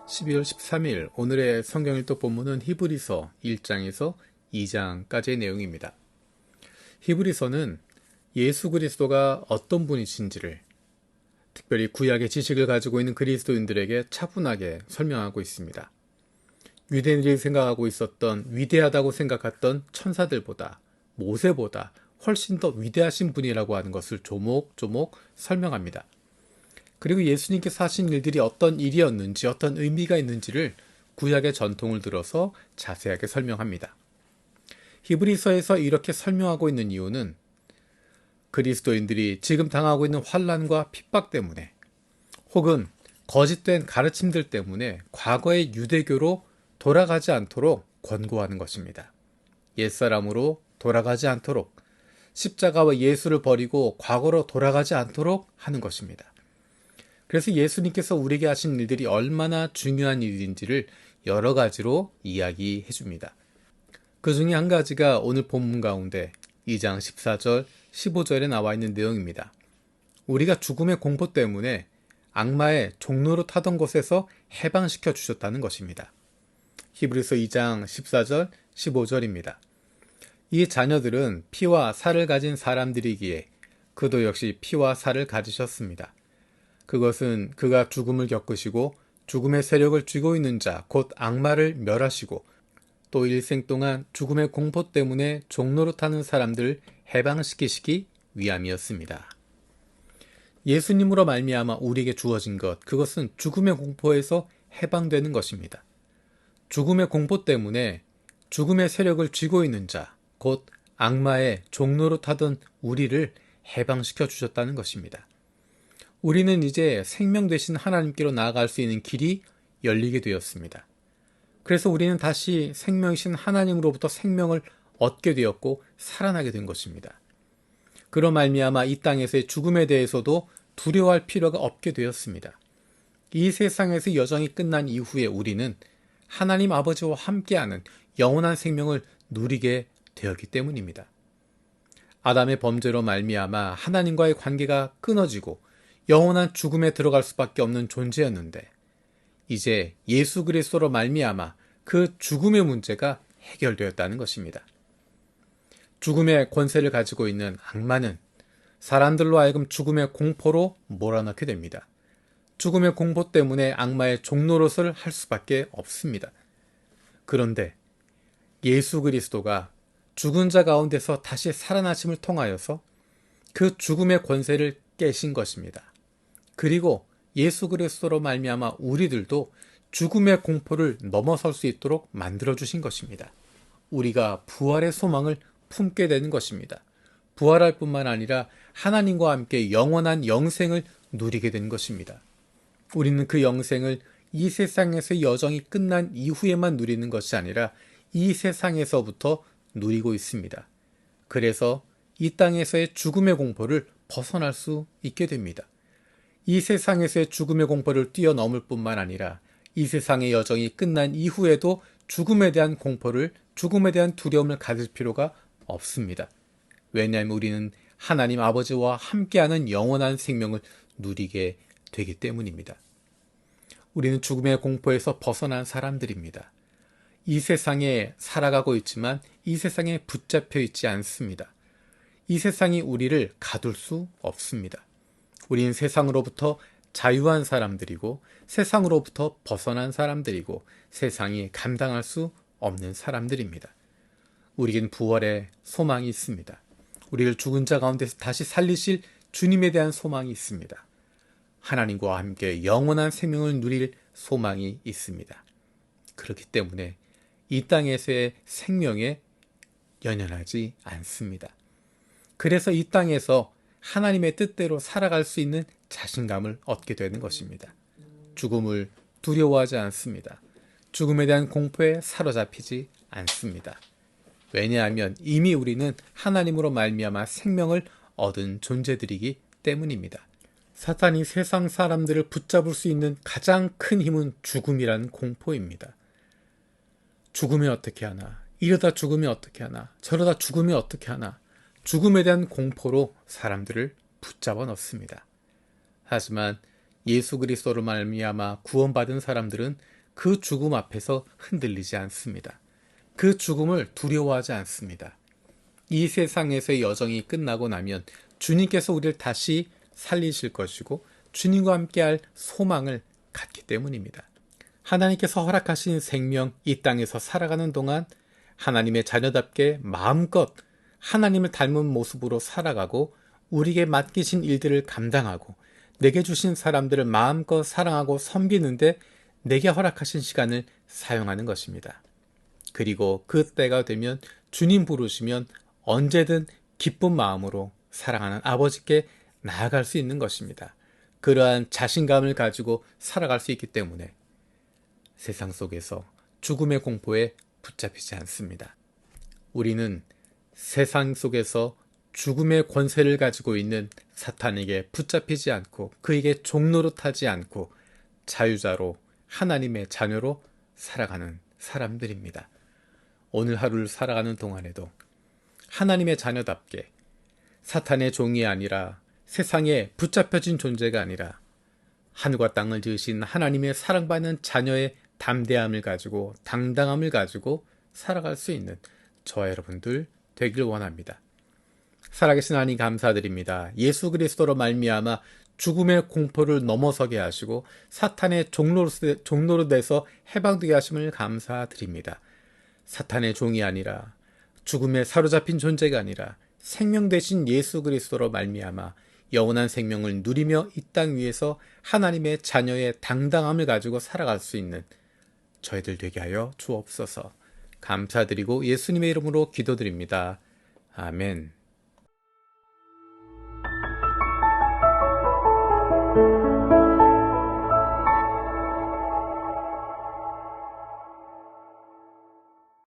12월 13일 오늘의 성경일독 본문은 히브리서 1장에서 2장까지의 내용입니다. 히브리서는 예수 그리스도가 어떤 분이신지를 특별히 구약의 지식을 가지고 있는 그리스도인들에게 차분하게 설명하고 있습니다. 유대인들이 생각하고 있었던 위대하다고 생각했던 천사들보다 모세보다 훨씬 더 위대하신 분이라고 하는 것을 조목조목 설명합니다. 그리고 예수님께서 하신 일들이 어떤 일이었는지 어떤 의미가 있는지를 구약의 전통을 들어서 자세하게 설명합니다. 히브리서에서 이렇게 설명하고 있는 이유는 그리스도인들이 지금 당하고 있는 환난과 핍박 때문에 혹은 거짓된 가르침들 때문에 과거의 유대교로 돌아가지 않도록 권고하는 것입니다. 옛사람으로 돌아가지 않도록 십자가와 예수를 버리고 과거로 돌아가지 않도록 하는 것입니다. 그래서 예수님께서 우리에게 하신 일들이 얼마나 중요한 일인지를 여러 가지로 이야기해 줍니다. 그 중에 한 가지가 오늘 본문 가운데 2장 14절, 15절에 나와 있는 내용입니다. 우리가 죽음의 공포 때문에 악마의 종로로 타던 곳에서 해방시켜 주셨다는 것입니다. 히브리서 2장 14절, 15절입니다. 이 자녀들은 피와 살을 가진 사람들이기에 그도 역시 피와 살을 가지셨습니다. 그것은 그가 죽음을 겪으시고 죽음의 세력을 쥐고 있는 자, 곧 악마를 멸하시고 또 일생 동안 죽음의 공포 때문에 종로로 타는 사람들을 해방시키시기 위함이었습니다. 예수님으로 말미암아 우리에게 주어진 것, 그것은 죽음의 공포에서 해방되는 것입니다. 죽음의 공포 때문에 죽음의 세력을 쥐고 있는 자, 곧 악마의 종로로 타던 우리를 해방시켜 주셨다는 것입니다. 우리는 이제 생명 되신 하나님께로 나아갈 수 있는 길이 열리게 되었습니다. 그래서 우리는 다시 생명이신 하나님으로부터 생명을 얻게 되었고 살아나게 된 것입니다. 그로 말미암아 이 땅에서의 죽음에 대해서도 두려워할 필요가 없게 되었습니다. 이 세상에서 여정이 끝난 이후에 우리는 하나님 아버지와 함께하는 영원한 생명을 누리게 되었기 때문입니다. 아담의 범죄로 말미암아 하나님과의 관계가 끊어지고 영원한 죽음에 들어갈 수밖에 없는 존재였는데 이제 예수 그리스도로 말미암아 그 죽음의 문제가 해결되었다는 것입니다. 죽음의 권세를 가지고 있는 악마는 사람들로 하여금 죽음의 공포로 몰아넣게 됩니다. 죽음의 공포 때문에 악마의 종노릇을 할 수밖에 없습니다. 그런데 예수 그리스도가 죽은 자 가운데서 다시 살아나심을 통하여서 그 죽음의 권세를 깨신 것입니다. 그리고 예수 그리스도로 말미암아 우리들도 죽음의 공포를 넘어설 수 있도록 만들어주신 것입니다. 우리가 부활의 소망을 품게 되는 것입니다. 부활할 뿐만 아니라 하나님과 함께 영원한 영생을 누리게 된 것입니다. 우리는 그 영생을 이 세상에서 여정이 끝난 이후에만 누리는 것이 아니라 이 세상에서부터 누리고 있습니다. 그래서 이 땅에서의 죽음의 공포를 벗어날 수 있게 됩니다. 이 세상에서의 죽음의 공포를 뛰어넘을 뿐만 아니라 이 세상의 여정이 끝난 이후에도 죽음에 대한 공포를, 죽음에 대한 두려움을 가질 필요가 없습니다. 왜냐하면 우리는 하나님 아버지와 함께하는 영원한 생명을 누리게 되기 때문입니다. 우리는 죽음의 공포에서 벗어난 사람들입니다. 이 세상에 살아가고 있지만 이 세상에 붙잡혀 있지 않습니다. 이 세상이 우리를 가둘 수 없습니다. 우리는 세상으로부터 자유한 사람들이고 세상으로부터 벗어난 사람들이고 세상이 감당할 수 없는 사람들입니다. 우리에겐 부활의 소망이 있습니다. 우리를 죽은 자 가운데서 다시 살리실 주님에 대한 소망이 있습니다. 하나님과 함께 영원한 생명을 누릴 소망이 있습니다. 그렇기 때문에 이 땅에서의 생명에 연연하지 않습니다. 그래서 이 땅에서 하나님의 뜻대로 살아갈 수 있는 자신감을 얻게 되는 것입니다. 죽음을 두려워하지 않습니다. 죽음에 대한 공포에 사로잡히지 않습니다. 왜냐하면 이미 우리는 하나님으로 말미암아 생명을 얻은 존재들이기 때문입니다. 사탄이 세상 사람들을 붙잡을 수 있는 가장 큰 힘은 죽음이라는 공포입니다. 죽으면 어떻게 하나? 이러다 죽으면 어떻게 하나? 저러다 죽으면 어떻게 하나? 죽음에 대한 공포로 사람들을 붙잡아 넣습니다. 하지만 예수 그리스도로 말미암아 구원받은 사람들은 그 죽음 앞에서 흔들리지 않습니다. 그 죽음을 두려워하지 않습니다. 이 세상에서의 여정이 끝나고 나면 주님께서 우리를 다시 살리실 것이고 주님과 함께할 소망을 갖기 때문입니다. 하나님께서 허락하신 생명 이 땅에서 살아가는 동안 하나님의 자녀답게 마음껏 하나님을 닮은 모습으로 살아가고 우리에게 맡기신 일들을 감당하고 내게 주신 사람들을 마음껏 사랑하고 섬기는데 내게 허락하신 시간을 사용하는 것입니다. 그리고 그 때가 되면 주님 부르시면 언제든 기쁜 마음으로 사랑하는 아버지께 나아갈 수 있는 것입니다. 그러한 자신감을 가지고 살아갈 수 있기 때문에 세상 속에서 죽음의 공포에 붙잡히지 않습니다. 우리는 세상 속에서 죽음의 권세를 가지고 있는 사탄에게 붙잡히지 않고 그에게 종노릇하지 않고 자유자로 하나님의 자녀로 살아가는 사람들입니다. 오늘 하루를 살아가는 동안에도 하나님의 자녀답게 사탄의 종이 아니라 세상에 붙잡혀진 존재가 아니라 하늘과 땅을 지으신 하나님의 사랑받는 자녀의 담대함을 가지고 당당함을 가지고 살아갈 수 있는 저와 여러분들 되길 원합니다. 살아계신 하나님 감사드립니다. 예수 그리스도로 말미암아 죽음의 공포를 넘어서게 하시고 사탄의 종로로 해방되게 하심을 감사드립니다. 사탄의 종이 아니라 죽음에 사로잡힌 존재가 아니라 생명 되신 예수 그리스도로 말미암아 영원한 생명을 누리며 이 땅 위에서 하나님의 자녀의 당당함을 가지고 살아갈 수 있는 저희들 되게 하여 주옵소서. 감사드리고 예수님의 이름으로 기도드립니다. 아멘.